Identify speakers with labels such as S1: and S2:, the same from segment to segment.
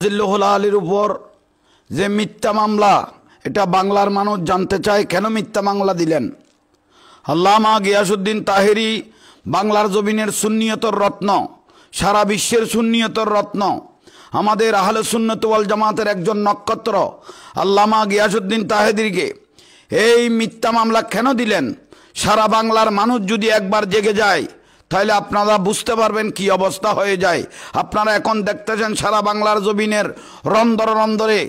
S1: মাদ্দাজিল্লুহুল আলীর উপর যে মিথ্যা মামলা, এটা বাংলার মানুষ জানতে চায় কেন মিথ্যা মামলা দিলেন। আল্লামা গিয়াসউদ্দিন তাহেরি বাংলার জমিনের সুন্নিয়তর রত্ন, সারা বিশ্বের সুন্নিয়তর রত্ন, আমাদের আহলে সুন্নাত ওয়াল জামাতের একজন নক্ষত্র আল্লামা গিয়াসউদ্দিন তাহেরিকে এই মিথ্যা মামলা কেন দিলেন? সারা বাংলার মানুষ যদি একবার জেগে যায় তাহলে আপনারা বুঝতে পারবেন কি অবস্থা হয়ে যায়। আপনারা এখন দেখতেছেন সারা বাংলার জমিনের রন্দরে রন্দরে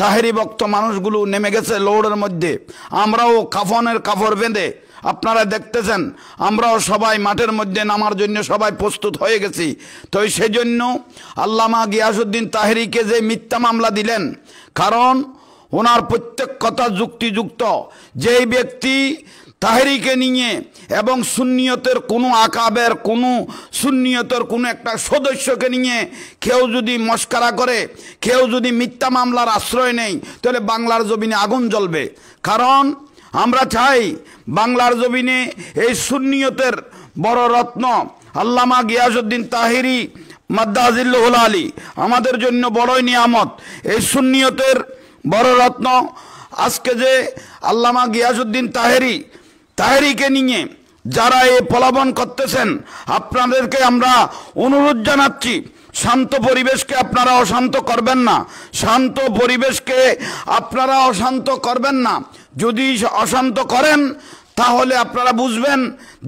S1: তাহেরি ভক্ত মানুষগুলো নেমে গেছে লৌড়ের মধ্যে। আমরাও কাফনের কাপড় বেঁধে, আপনারা দেখতেছেন আমরাও সবাই মাঠের মধ্যে নামার জন্য সবাই প্রস্তুত হয়ে গেছি। তো সেজন্য আল্লামা গিয়াসউদ্দিন তাহেরিকে যে মিথ্যা মামলা দিলেন, কারণ ওনার প্রত্যেক কথা যুক্তিযুক্ত। যেই ব্যক্তি তাহেরিকে নিয়ে এবং সুন্নিয়তের কোনো আকাবের কোনো সুন্নিয়তের কোনো একটা সদস্যকে নিয়ে কেউ যদি মস্কারা করে, কেউ যদি মিথ্যা মামলার আশ্রয় নেয়, তাহলে বাংলার জমিনে আগুন জ্বলবে। কারণ আমরা চাই বাংলার জমিনে এই সুন্নিয়তের বড় রত্ন আল্লামা গিয়াসউদ্দিন তাহেরি মাদ্দাজিল্লুহুল আলী আমাদের জন্য বড়ই নিয়ামত। এই সুন্নিয়তের বড় রত্ন আজকে যে আল্লামা গিয়াসউদ্দিন তাহেরিকে নিয়ে যারা এই প্রলোভন করতেছেন, আপনাদেরকে আমরা অনুরোধ জানাচ্ছি, শান্ত পরিবেশকে আপনারা অশান্ত করবেন না। শান্ত পরিবেশকে আপনারা অশান্ত করবেন না। যদি অশান্ত করেন তাহলে আপনারা বুঝবেন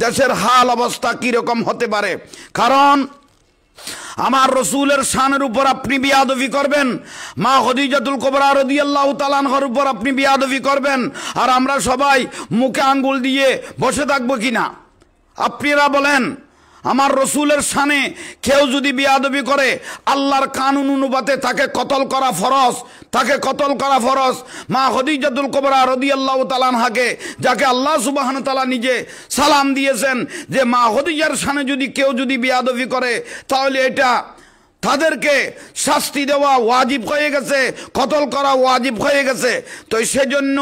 S1: দেশের হাল অবস্থা কীরকম হতে পারে। কারণ আমার রসুলের শানের উপর আপনি বিয়াদবি করবেন, মা খদিজাতুল কুবরা রাদিয়াল্লাহু তাআলা আনহার উপর আপনি বিয়াদবি করবেন, আর আমরা সবাই মুখে আঙ্গুল দিয়ে বসে থাকবো কিনা? আপনারা বলেন। আমার রসুলের শানে কেউ যদি বিয়াদবি করে, আল্লাহর কানুন অনুপাতে তাকে কতল করা ফরজ, তাকে কতল করা ফরজ। মা খদিজাতুল কুবরা রাদিয়াল্লাহু তাআলা আনহাকে, যাকে আল্লাহ সুবহানাহু ওয়া তাআলা নিজে সালাম দিয়েছেন যে মা খদিজার শানে যদি কেউ যদি বিয়াদবি করে তাহলে এটা তাদেরকে শাস্তি দেওয়া ওয়াজিব হয়ে গেছে, কতল করা ওয়াজিব হয়ে গেছে। তো সেজন্য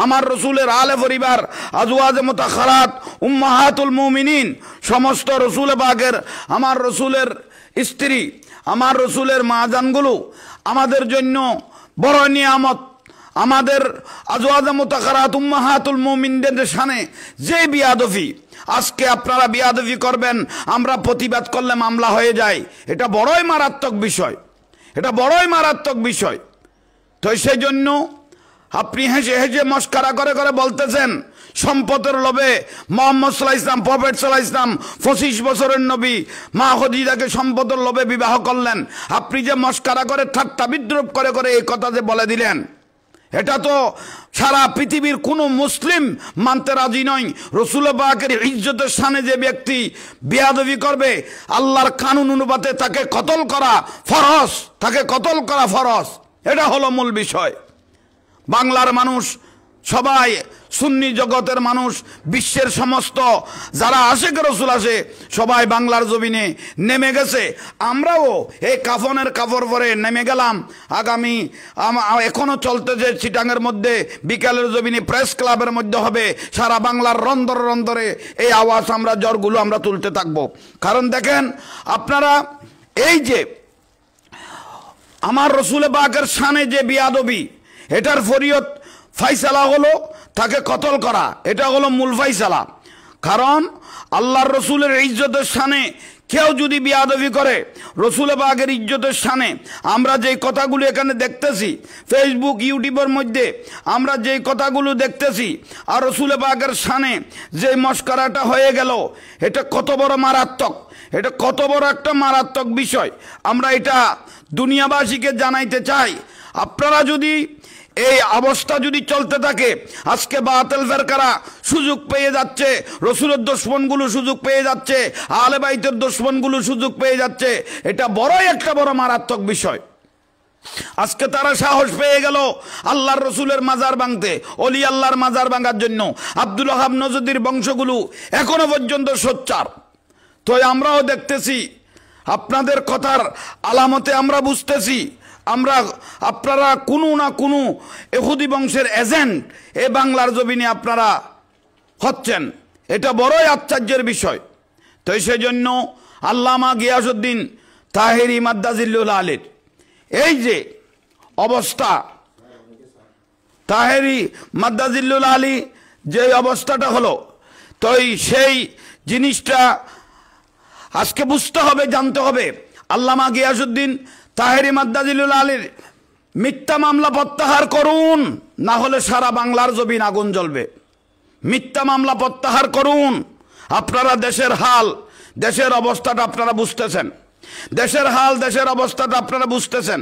S1: আমার রসুলের আলে পরিবার, আজওয়াজে মুতাহহারাত, উম্মাহাতুল মুমিনিন, সমস্ত রসুল পাকের, আমার রসুলের স্ত্রী, আমার রসুলের মাজানগুলো আমাদের জন্য বড় নিয়ামত। আমাদের আজওয়াজে মুতাহহারাত উম্মাহাতুল মুমিনদের শানে যে বিয়াদবি, আজকে আপনারা বিয়াদবি করবেন, আমরা প্রতিবাদ করলে মামলা হয়ে যায়, এটা বড়ই মারাত্মক বিষয়, এটা বড়ই মারাত্মক বিষয়। তো সেই জন্য আপনি হেসে হেসে মস্কারা করে করে বলতেছেন সম্পদের লোভে মুহাম্মদ সাল্লাল্লাহু আলাইহি ওয়াসাল্লাম, প্রফেট সাল্লাল্লাহু আলাইহি ওয়াসাল্লাম 25 বছরের নবী মা খদিজাকে সম্পদের লোভে বিবাহ করলেন। আপনি যে মস্কারা করে ঠাট্টা বিদ্রুপ করে করে এই কথা যে বলে দিলেন, এটা তো সারা পৃথিবীর কোনো মুসলিম মানতে রাজি নয়। রসুল পাকের ইজ্জতের শানে যে ব্যক্তি বেয়াদবি করবে, আল্লাহর কানুন অনুপাতে তাকে কতল করা ফরজ, তাকে কতল করা ফরজ। এটা হলো মূল বিষয়। বাংলার মানুষ সবাই, সুন্নি জগতের মানুষ, বিশ্বের সমস্ত যারা আশেক রসুল আসে সবাই বাংলার জমিনে নেমে গেছে। আমরাও এই কাফনের কাপড় পরে নেমে গেলাম। আগামী এখনো চলতেছে চিটাঙের মধ্যে, বিকালের জমিনে প্রেস ক্লাবের মধ্যে হবে। সারা বাংলার রন্দরে রন্দরে এই আওয়াজ আমরা, জ্বরগুলো আমরা তুলতে থাকবো। কারণ দেখেন আপনারা, এই যে আমার রসুল পাকের শানে যে বিয়াদবি, এটার ফরিয়ত ফাইসালা হলো তাকে কতল করা, এটা হলো মূল ফাইসালা। কারণ আল্লাহর রসুলের ইজ্জতের শানে কেউ যদি বিয়াদবি করে, রসুল পাকের ইজ্জতের শানে আমরা যেই কথাগুলো এখানে দেখতেছি ফেসবুক ইউটিউবের মধ্যে, আমরা যেই কথাগুলো দেখতেছি, আর রসুল পাকের শানে যে মস্করাটা হয়ে গেল, এটা কত বড় মারাত্মক, এটা কত বড় একটা মারাত্মক বিষয়। আমরা এটা দুনিয়াবাসীকে জানাইতে চাই। আপনারা যদি এই অবস্থা যদি চলতে থাকে, আজকে বাতিল ফেরকারা সুযোগ পেয়ে যাচ্ছে, রসুলের দুশমনগুলো সুযোগ পেয়ে যাচ্ছে, আহলে বাইতের দুশমনগুলো সুযোগ পেয়ে যাচ্ছে, এটা বড়ই একটা বড় মারাত্মক বিষয়। আজকে তারা সাহস পেয়ে গেল আল্লাহর রসুলের মাজার ভাঙতে, অলি আল্লাহর মাজার ভাঙার জন্য। আব্দুল ওয়াহাব নজদির বংশগুলো এখনো পর্যন্ত সোচ্চার। তো আমরাও দেখতেছি, আপনাদের কথার আলামতে আমরা বুঝতেছি, আপনারা কোনো না কোনো ইহুদি বংশের এজেন্ট এ বাংলার জমিনে আপনারা হচ্ছেন। এটা বড়ই আশ্চর্যের বিষয়। তো সেই জন্য আল্লামা গিয়াসউদ্দিন তাহেরি মাদ্দাজিল্লুহুল আলীর এই যে অবস্থা, তাহেরি মাদ্দাজিল্লুল আলী যে অবস্থাটা হলো, তো সেই জিনিসটা আজকে বুঝতে হবে, জানতে হবে। আল্লামা গিয়াসউদ্দিন তাহেরি মাদ্দাজিল্লুল আলীর মিথ্যা মামলা প্রত্যাহার করুন, না হলে সারা বাংলার জমিন আগুন জ্বলবে। মিথ্যা মামলা প্রত্যাহার করুন। আপনারা দেশের হাল, দেশের অবস্থাটা আপনারা বুঝতেছেন, দেশের হাল, দেশের অবস্থাটা আপনারা বুঝতেছেন,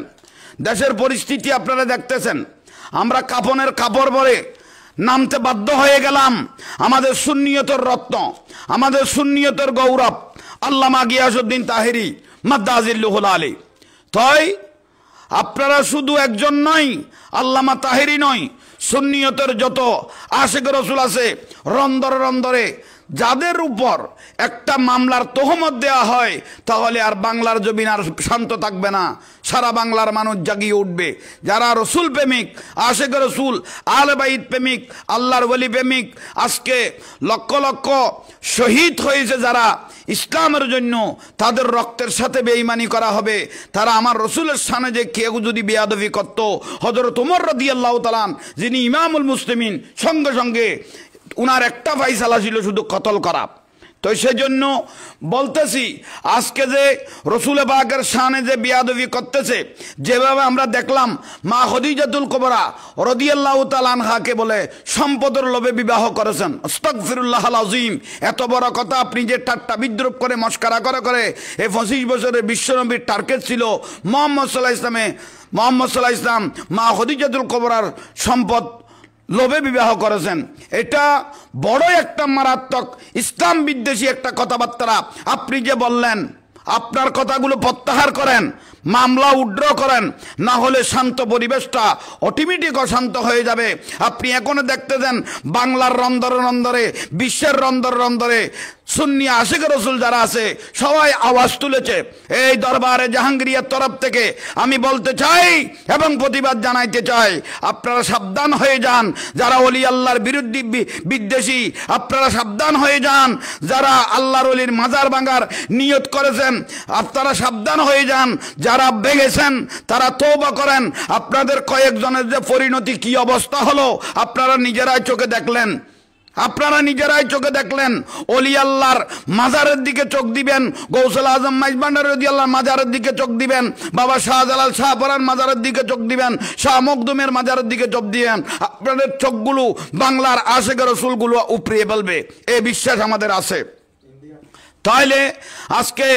S1: দেশের পরিস্থিতি আপনারা দেখতেছেন। আমরা কাফনের কাপড় পরে নামতে বাধ্য হয়ে গেলাম। আমাদের সুন্নিয়তের রত্ন, আমাদের সুন্নিয়তের গৌরব আল্লামা গিয়াসউদ্দিন তাহেরি মাদ্দাজিল্লুল আলী। তাই আপনারা শুধু একজন নয়, আল্লামা তাহেরি নয়, সুন্নিয়তের যত আশিক রসুল আছে রন্দরে রন্দরে, যাদের উপর একটা মামলার তহমত দেয়া হয়, তাহলে আর বাংলার জমিন আর শান্ত থাকবে না, সারা বাংলার মানুষ জাগিয়ে উঠবে। যারা রসুল প্রেমিক, আশিক রসুল, আলে বাইত প্রেমিক, আল্লাহর ওলি প্রেমিক, আজকে লক্ষ লক্ষ শহীদ হয়েছে যারা ইসলামের জন্য, তাদের রক্তের সাথে বেঈমানি করা হবে। তারা আমার রসুলের সামনে যে কেউ যদি বেয়াদবি করত, হযরত ওমর রাদিয়াল্লাহু তাআলা যিনি ইমামুল মুসলিমিন, সঙ্গে সঙ্গে উনার একটা ফাইসালা ছিল শুধু কতল করা। তো সেজন্য বলতেছি, আজকে যে রসুল পাকের শানে যে বিয়াদবি করতেছে, যেভাবে আমরা দেখলাম মা খদিজাতুল কুবরা রাদিয়াল্লাহু তাআলা আনহাকে বলে সম্পদের লোভে বিবাহ করেছেন। আস্তাগফিরুল্লাহল আযীম। এত বড় কথা আপনি যে ঠাট্টা বিদ্রুপ করে মস্করা করে এই 25 বছরের বিশ্বনবীর টার্গেট ছিল মুহাম্মদ সাল্লাল্লাহু আলাইহি ইসলাম মা খদিজাতুল কুবরার সম্পদ লোভে বিবাহ করেছেন। এটা বড় একটা মারাত্মক ইসলাম বিদ্বেষী একটা কথাবার্তা আপনি যে বললেন। আপনার কথাগুলো প্রত্যাহার করেন, মামলা উড্র করেন, না হলে শান্ত পরিবেশটা অটোমেটিক অশান্ত হয়ে যাবে। আপনি এখনো দেখতেছেন বাংলার রন্দরে রন্দরে, বিশ্বের রন্দরে রন্দরে সুন্নি আশিক রসুল যারা আছে সবাই আওয়াজ তুলেছে। এই দরবারে জাহাঙ্গীরিয়ার তরফ থেকে আমি বলতে চাই এবং প্রতিবাদ জানাইতে চাই, আপনারা সাবধান হয়ে যান যারা ওলি আল্লাহর বিরুদ্ধে বিদ্বেষী, আপনারা সাবধান হয়ে যান যারা আল্লাহর ওলির মাজার ভাঙার নিয়ত করেছেন, আপনারা সাবধান হয়ে যান যারা ভেঙেছেন, তারা তওবা করেন। আপনাদের কয়েকজনের যে পরিণতি কি অবস্থা হলো আপনারা নিজেরাই চোখে দেখলেন, আপনারা নিজেরাই চোখে দেখলেন। ওলি আল্লাহর মাজারের দিকে চোখ দিবেন, গৌসুল আজম মাইজভান্ডারী রাদিয়াল্লাহু মাজারের দিকে চোখ দিবেন, বাবা শাহজালাল শাহপরার মাজারের দিকে চোখ দিবেন, শাহ মখদুমের মাজারের দিকে চোখ দিবেন। আপনাদের চোখগুলো বাংলার আশিক রাসূলগুলো উপড়িয়ে ফেলবে, এই বিশ্বাস আমাদের আছে। তাইলে আজকে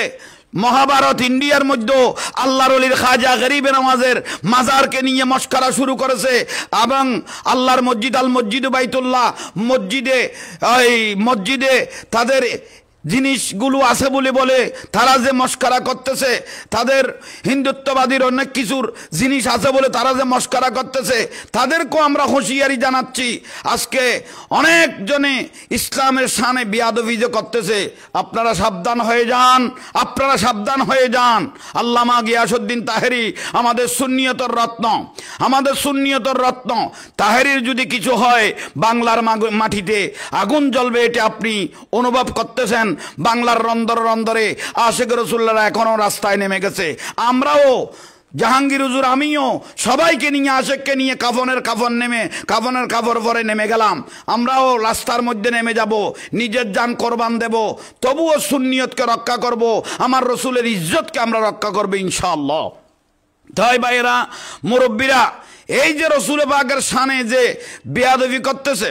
S1: মহাভারত ইন্ডিয়ার মধ্যে আল্লাহর ওলির খাজা গরিবে নওয়াজের মাজারকে নিয়ে মস্করা শুরু করেছে, এবং আল্লাহর মসজিদ আল মসজিদ বাইতুল্লাহ মসজিদে তাদের জিনিসগুলো আছে বলে তারা যে মস্করা করতেছে, তাদের হিন্দুত্ববাদীর অনেক কিছুর জিনিস আছে বলে তারা যে মস্করা করতেছে, তাদেরকেও আমরা হুঁশিয়ারি জানাচ্ছি। আজকে অনেকজনে ইসলামের শানে বিয়াদবি যে করতেছে, আপনারা সাবধান হয়ে যান, আপনারা সাবধান হয়ে যান। আল্লামা গিয়াসউদ্দিন তাহেরি আমাদের সুন্নিয়তের রত্ন, আমাদের সুন্নিয়তের রত্ন। তাহেরির যদি কিছু হয় বাংলার মাটিতে আগুন জ্বলবে, এটা আপনি অনুভব করতেছেন। বাংলার রন্দরে রন্দরে আশিক রাসূলরা এখনো রাস্তায় নেমে গেছে। আমরাও জাহাঙ্গীর হুজুর, আমিও সবাইকে নিয়ে, আশিককে নিয়ে কাফনের কাপড় পরে নেমে গেলাম। আমরাও রাস্তার মধ্যে নেমে যাব, নিজের জান কোরবান দেব, তবুও সুন্নিয়তকে রক্ষা করব, আমার রসুলের ইজ্জতকে আমরা রক্ষা করব ইনশাআল্লাহ। তাই ভাইয়েরা, মুরব্বীরা, এই যে রসুল পাকের শানে যে বেয়াদবি করতেছে,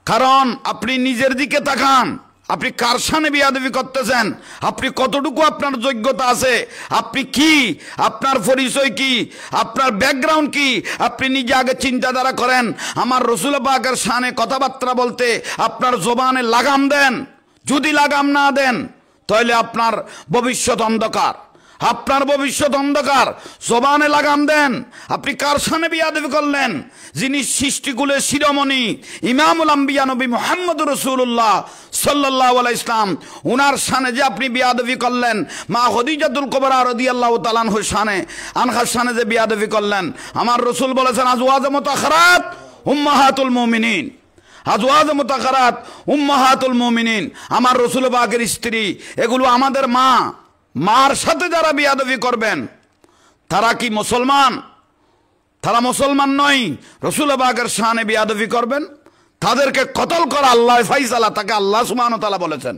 S1: কারণ আপনি নিজের দিকে তাকান, আপনি কার শানে বিয়াদবি করতেছেন, আপনি কতটুকু আপনার যোগ্যতা আছে, আপনি কি, আপনার পরিচয় কি, আপনার ব্যাকগ্রাউন্ড কি, আপনি নিজে আগে চিন্তাধারা করেন। আমার রসুল পাকের শানে কথাবার্তা বলতে আপনার জবানে লাগাম দেন। যদি লাগাম না দেন তাহলে আপনার ভবিষ্যৎ অন্ধকার, আপনার ভবিষ্যৎ অন্ধকার। জবানে লাগাম দেন। আপনি কার শানে বিয়াদবি করলেন? যিনি সৃষ্টিকুলের শিরোমণি ইমামুল আম্বিয়া নবী মুহাম্মদুর রাসূলুল্লাহ সাল্লাল্লাহু আলাইহি ইসলাম, উনার শানে যে আপনি বিয়াদবি করলেন, মা খদিজাতুল কুবরা রাদিয়াল্লাহু তাআলা আনহার শানে যে বিয়াদবি করলেন, আমার রসুল বলেছেন আজওয়াজ মুতাখারাত উম্মাহাতুল মুমিনিন, আজওয়াজ মুতাখারাত উম্মাহাতুল মুমিনিন, আমার রসুল পাকের স্ত্রী, এগুলো আমাদের মা। মার সাথে যারা বিয়াদবি করবেন তারা কি মুসলমান? তারা মুসলমান নয়। রসুল পাকের শানে বিয়াদবি করবেন, তাদেরকে কতল করা আল্লাহ ফাইসালা, তাকে আল্লাহ সুবহানাহু ওয়া তাআলা বলেছেন।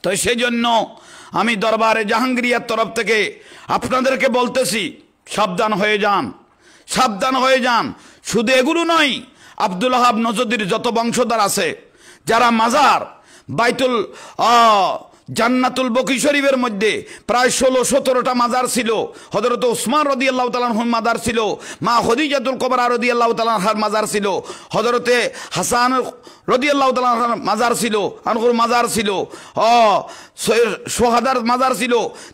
S1: তো সেই জন্য আমি দরবারে জাহাঙ্গীরিয়ার তরফ থেকে আপনাদেরকে বলতেছি, সাবধান হয়ে যান, সাবধান হয়ে যান। শুধু এগুলো নয়, আব্দুল ওয়াহাব নজদির যত বংশধর আছে, যারা মাজার বাইতুল জান্নাতুল বকি শরীফের মধ্যে প্রায় 16-17টা মাজার ছিল। হযরত উসমান রাদিয়াল্লাহু তাআলা আনহুর মাজার ছিল, মা খদিজাতুল কুবরা রাদিয়াল্লাহু তাআলা আনহার মাজার ছিল, হযরতে হাসান রাদিয়াল্লাহু তাআলা আনহার মাজার ছিল, আনহুর মাজার ছিল, সোহাদার মাজার ছিল।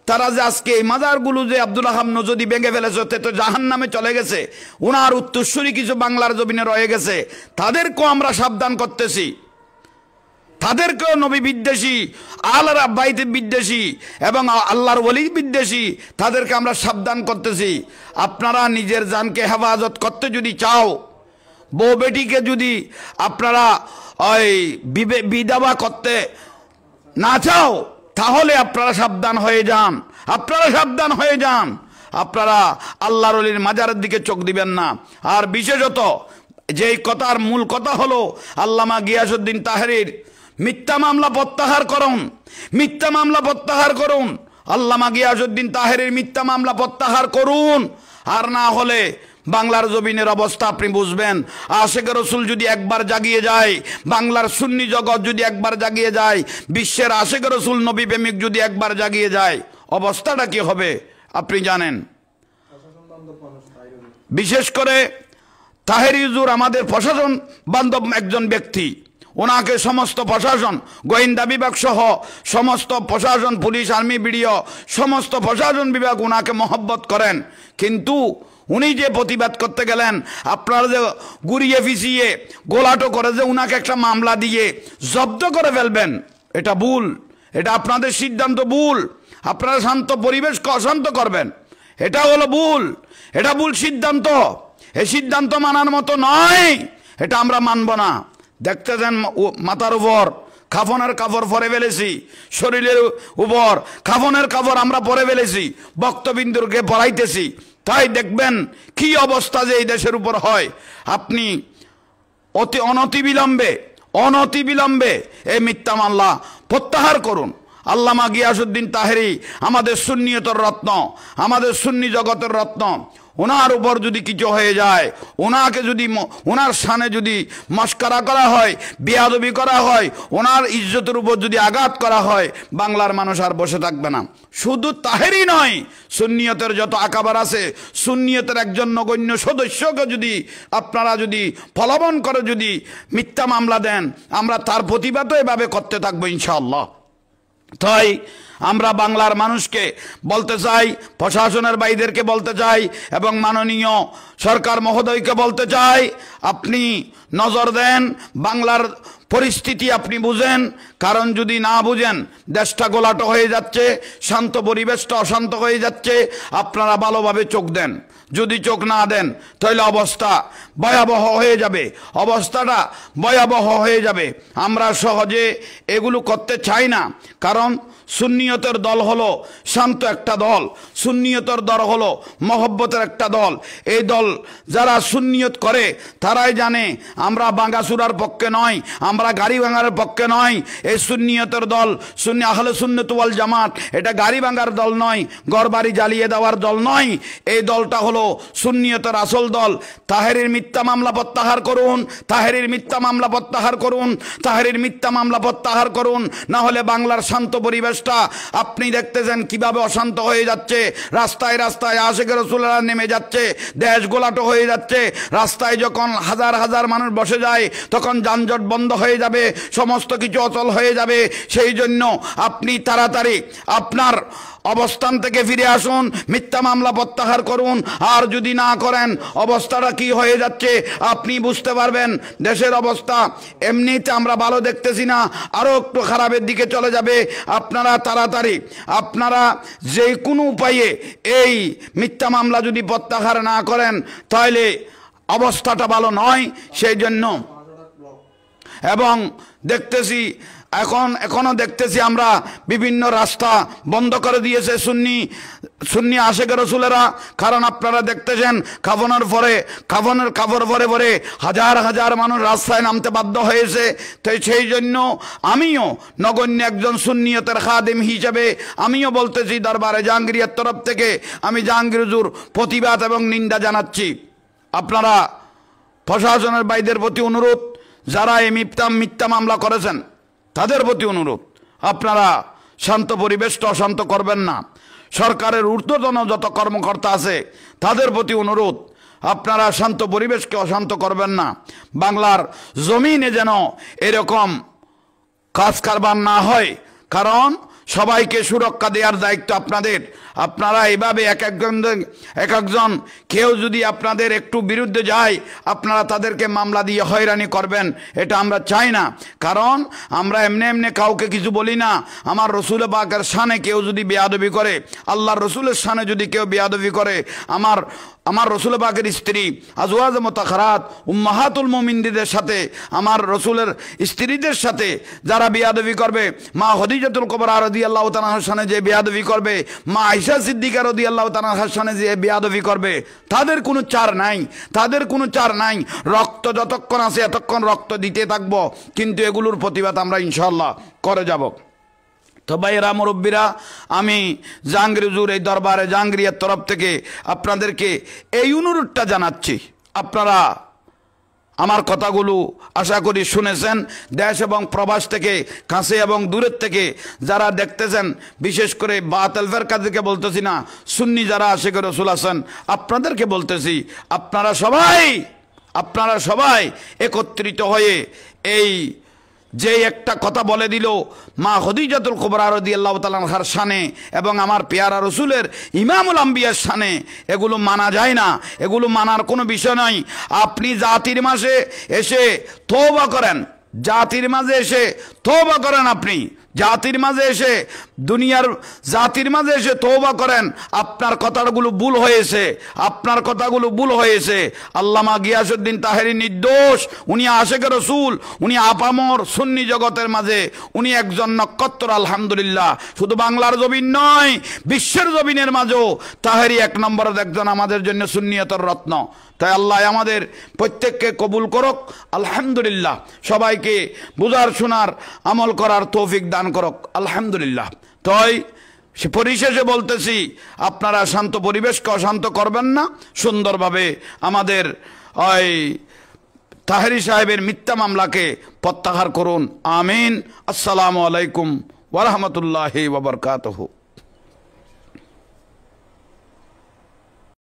S1: তারা যে আজকে এই মাজারগুলো যে আব্দুল ওয়াহাব নজদি ভেঙে ফেলেছে, তো জাহান্নামে চলে গেছে, ওনার উত্তরসূরি কিছু বাংলার জমিনে রয়ে গেছে, তাদেরকেও আমরা সাবধান করতেছি। তাদেরকেও নবী বিদ্বেষী, আল্লাহর বাইতে বিদ্বেষী এবং আল্লাহর ওলি বিদ্বেষী, তাদেরকে আমরা সাবধান করতেছি। আপনারা নিজের জানকে হেফাজত করতে যদি চাও, বউ বেটিকে যদি আপনারা ওই বিধবা করতে না চাও, তাহলে আপনারা সাবধান হয়ে যান, আপনারা সাবধান হয়ে যান। আপনারা আল্লাহর ওলির মাজারের দিকে চোখ দিবেন না। আর বিশেষত যেই কথার মূল কথা হলো, আল্লামা গিয়াসউদ্দিন তাহেরীর মিথ্যা মামলা প্রত্যাহার করুন, মিথ্যা মামলা প্রত্যাহার করুন। আল্লামা গিয়াসউদ্দিন তাহেরীর মিথ্যা মামলা প্রত্যাহার করুন। আর না হলে বাংলার জমিনের অবস্থা আপনি বুঝবেন। আশিকে রসুল যদি একবার জাগিয়ে যায়, বাংলার সুন্নি জগৎ যদি একবার জাগিয়ে যায়, বিশ্বের আশিকে রসুল নবী প্রেমিক যদি একবার জাগিয়ে যায়, অবস্থাটা কি হবে আপনি জানেন। বিশেষ করে তাহেরী হুজুর আমাদের প্রশাসন বান্ধব একজন ব্যক্তি। ওনাকে সমস্ত প্রশাসন, গোয়েন্দা বিভাগ সহ সমস্ত প্রশাসন, পুলিশ, আর্মি, বিডিও, সমস্ত প্রশাসন বিভাগ ওনাকে মহব্বত করেন। কিন্তু উনি যে প্রতিবাদ করতে গেলেন, আপনারা যে ঘুরিয়ে ফিসিয়ে গোলাটো করে যে উনাকে একটা মামলা দিয়ে জব্দ করে ফেলবেন, এটা ভুল, এটা আপনাদের সিদ্ধান্ত ভুল। আপনারা শান্ত পরিবেশকে অশান্ত করবেন, এটা হলো ভুল, এটা ভুল সিদ্ধান্ত। এই সিদ্ধান্ত মানার মতো নয়, এটা আমরা মানব না। দেখতেছেন মাথার উপর কাফনের কাপড় পরে ফেলেছি, শরীরের উপর কাফনের কাপড় আমরা পরে ফেলেছি, বক্তবিন্দুকে পড়াইতেছি। তাই দেখবেন কি অবস্থা যে এই দেশের উপর হয়। আপনি অনতিবিলম্বে এই মিথ্যা মামলা প্রত্যাহার করুন। আল্লামা গিয়াসউদ্দিন তাহেরী আমাদের সুন্নিয়তের রত্ন, আমাদের সুন্নি জগতের রত্ন। ওনার উপর যদি কিছু হয়ে যায়, ওনাকে যদি ওনার শানে যদি মস্করা করা হয়, বেয়াদবি করা হয়, ওনার ইজ্জতের উপর যদি আঘাত করা হয়, বাংলার মানুষ আর বসে থাকবে না। শুধু তাহেরী নয়, সুন্নিয়তের যত আকাবার আছে, সুন্নিয়তের একজন নগণ্য সদস্যকে যদি আপনারা যদি ফলবন করে যদি মিথ্যা মামলা দেন, আমরা তার প্রতিবাদও এভাবে করতে থাকবো ইনশাআল্লাহ। তাই আমরা বাংলার মানুষকে বলতে চাই, প্রশাসনের ভাইদেরকে বলতে চাই এবং মাননীয় সরকার মহোদয়কে বলতে চাই, আপনি নজর দেন, বাংলার পরিস্থিতি আপনি বুঝেন। কারণ যদি না বুঝেন, দেশটা গোলাটো হয়ে যাচ্ছে, শান্ত পরিবেশটা অশান্ত হয়ে যাচ্ছে। আপনারা ভালোভাবে চোখ দেন, যদি চোখ না দেন তাহলে অবস্থা ভয়াবহ হয়ে যাবে, অবস্থাটা ভয়াবহ হয়ে যাবে। আমরা সহজে এগুলো করতে চাই না, কারণ সুন্নিয়তের দল হলো শান্ত একটা দল, সুন্নিয়তের দল হলো মহব্বতের একটা দল। এই দল যারা সুন্নিয়ত করে তারাই জানে আমরা ভাঙাচুরার পক্ষে নয়, আমরা গাড়ি ভাঙার পক্ষে নয়। এই সুন্নিয়তের দল, সুন্নি আহলে সুন্নাত ওয়াল জামাত, এটা গাড়ি ভাঙার দল নয়, ঘরবাড়ি জ্বালিয়ে দেওয়ার দল নয়। এই দলটা হলো সুন্নিয়তের আসল দল। তাহেরীর মিথ্যা মামলা প্রত্যাহার করুন, তাহেরীর মিথ্যা মামলা প্রত্যাহার করুন, তাহেরীর মিথ্যা মামলা প্রত্যাহার করুন। না হলে বাংলার শান্ত পরিবেশটা আপনি দেখতেছেন কিভাবে অশান্ত হয়ে যাচ্ছে। রাস্তায় রাস্তায় আশিকে রাসূলুল্লাহ নেমে যাচ্ছে, দেশ গোলাটো হয়ে যাচ্ছে। রাস্তায় যখন হাজার হাজার মানুষ বসে যায়, তখন যানজট বন্ধ হয়ে যাবে, সমস্ত কিছু অচল হয়ে যাবে। সেই জন্য আপনি তাড়াতাড়ি আপনার অবস্থান থেকে ফিরে আসুন, মিথ্যা মামলা প্রত্যাহার করুন। আর যদি না করেন, অবস্থাটা কি হয়ে যাচ্ছে আপনি বুঝতে পারবেন। দেশের অবস্থা এমনিতে আমরা ভালো দেখতেছি না, আরও একটু খারাপের দিকে চলে যাবে। আপনারা তাড়াতাড়ি, আপনারা যে কোনো উপায়ে এই মিথ্যা মামলা যদি প্রত্যাহার না করেন, তাহলে অবস্থাটা ভালো নয়। সেই জন্য এবং দেখতেছি এখনো দেখতেছি আমরা বিভিন্ন রাস্তা বন্ধ করে দিয়েছে সুন্নি আশেকের রসুলেরা। কারণ আপনারা দেখতেছেন কাফনের পরে পরে হাজার হাজার মানুষ রাস্তায় নামতে বাধ্য হয়েছে। তো সেই জন্য আমিও নগণ্য একজন সুন্নিয়তের খাদেম হিসেবে আমিও বলতেছি, দরবারে জাহাঙ্গীরের তরফ থেকে আমি জাহাঙ্গীর হুজুর প্রতিবাদ এবং নিন্দা জানাচ্ছি। আপনারা প্রশাসনের ভাইদের প্রতি অনুরোধ, যারা এই মিথ্যা মামলা করেছেন তাদের প্রতি অনুরোধ, আপনারা শান্ত পরিবেশটা অশান্ত করবেন না। সরকারের ঊর্ধ্বতন যত কর্মকর্তা আছে তাদের প্রতি অনুরোধ, আপনারা শান্ত পরিবেশকে অশান্ত করবেন না। বাংলার জমিনে যেন এরকম কাজ কারবার না হয়, কারণ সবাইকে সুরক্ষা দেওয়ার দায়িত্ব আপনাদের। আপনারা এভাবে এক একজন কেউ যদি আপনাদের একটু বিরুদ্ধে যায়, আপনারা তাদেরকে মামলা দিয়ে হয়রানি করবেন, এটা আমরা চাই না। কারণ আমরা এমনি কাউকে কিছু বলি না। আমার রসুল পাকের শানে কেউ যদি বেয়াদবি করে, আল্লাহর রসুলের শানে যদি কেউ বেয়াদবি করে, আমার রসুল পাকের স্ত্রী আজওয়াজ মুতাহহারাত উম্মাহাতুল মুমিনদের সাথে, আমার রসুলের স্ত্রীদের সাথে যারা বেয়াদবি করবে, মা খদিজাতুল কুবরা রাদিয়াল্লাহু তাআলার শানে যে বেয়াদবি করবে, মা আয়েশা সিদ্দিকা রাদিয়াল্লাহু তাআলার শানে যে বেয়াদবি করবে, তাদের কোনো চার নাই। রক্ত যতক্ষণ আছে এতক্ষণ রক্ত দিতে থাকবো, কিন্তু এগুলোর প্রতিবাদ আমরা ইনশাআল্লাহ করে যাব। তো ভাইয়েরা, মুরব্বীরা, আমি জাহাঙ্গীর হুজুর এই দরবারে জাহাঙ্গীরের তরফ থেকে আপনাদেরকে এই অনুরোধটা জানাচ্ছি। আপনারা আমার কথাগুলো আশা করি শুনেছেন। দেশ এবং প্রবাস থেকে, কাছে এবং দূরের থেকে যারা দেখতেছেন, বিশেষ করে বাতিল ফিরকাদেরকে বলতেছি না, সুন্নি যারা আশিক রাসূল আছেন আপনাদেরকে বলতেছি, আপনারা সবাই একত্রিত হয়ে এই যে একটা কথা বলে দিল মা খদিজাতুল কুবরা রাদিয়াল্লাহু তাআলা আনহার শানে এবং আমার পেয়ারা রসুলের ইমামুল আম্বিয়ার শানে, এগুলো মানা যায় না, এগুলো মানার কোনো বিষয় নয়। আপনি জাতির মাঝে এসে তওবা করেন, আপনি জাতির মাঝে এসে দুনিয়ার জাতির মাঝে এসে তওবা করেন। আপনার কথাগুলো ভুল হয়েছে। আল্লামা গিয়াসউদ্দিন তাহেরি নির্দোষ, উনি আশিক রাসূল, উনি আপামর সুন্নি জগতের মাঝে উনি একজন নক্ষত্র। আলহামদুলিল্লাহ, শুধু বাংলার জমিন নয়, বিশ্বের জমিনের মাঝেও তাহেরি এক নম্বরের একজন আমাদের জন্য সুন্নিয়তের রত্ন। তাই আল্লাহ আমাদের প্রত্যেককে কবুল করুক। আলহামদুলিল্লাহ, সবাইকে বুঝার শোনার আমল করার তৌফিক দান করুক। আলহামদুলিল্লাহ। তাই পরিশেষে বলতেছি, আপনারা শান্ত পরিবেশকে অশান্ত করবেন না, সুন্দরভাবে আমাদের ওই তাহেরি সাহেবের মিথ্যা মামলাকে প্রত্যাহার করুন। আমিন। আসসালামু আলাইকুম ওয়া রাহমাতুল্লাহি ওয়া বারাকাতুহু।